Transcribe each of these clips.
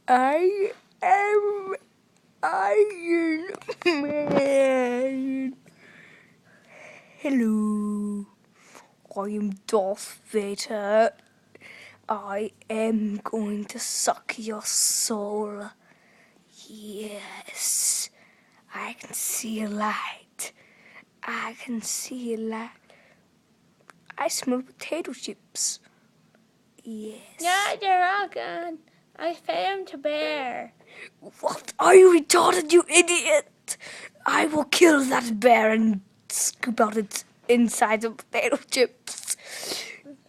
I am Iron Man. Hello, I am Darth Vader. I am going to suck your soul. Yes, I can see a light. I can see a light. I smell potato chips. Yes. Yeah, they're all gone. I fed them to Bear. What? Are you retarded, you idiot? I will kill that bear and scoop out its insides of potato chips.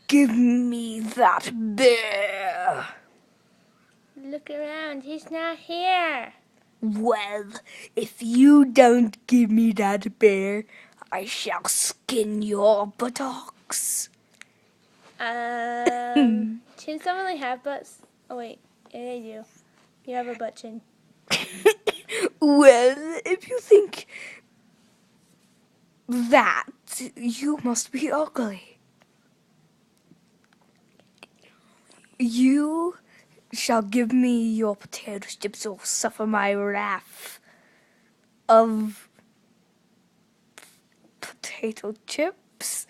Give me that bear. Look around, he's not here. Well, if you don't give me that bear, I shall skin your buttocks. Chins don't really have butts. Oh wait, yeah, they do. You have a butt chin. Well, if you think that, you must be ugly. You shall give me your potato chips or suffer my wrath of potato chips.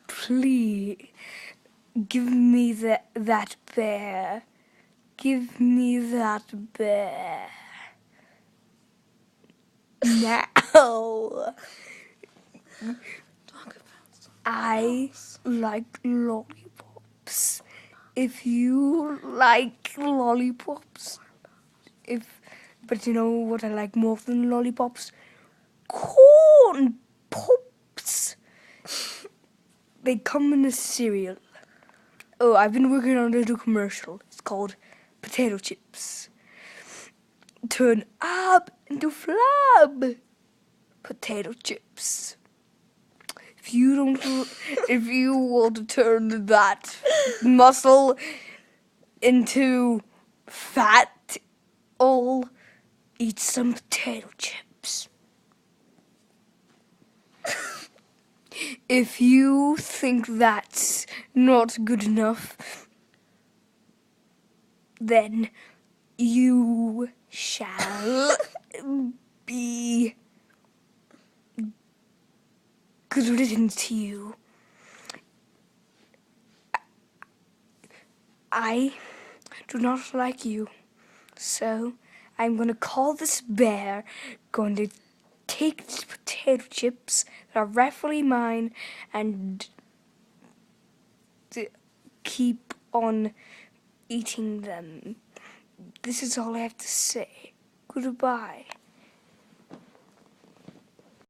Please, give me that bear. Give me that bear. Now. I like lollipops. If you like lollipops, but you know what I like more than lollipops? Corn pops. They come in a cereal. Oh, I've been working on a little commercial. It's called Potato Chips. Turn up into flab. Potato chips. If you want to turn that muscle into fat, I'll eat some potato chips. If you think that's not good enough, then you shall be good riddance to you. I do not like you, so I'm going to call this bear, going to take these potato chips that are rightfully mine and keep on eating them. This is all I have to say. Goodbye.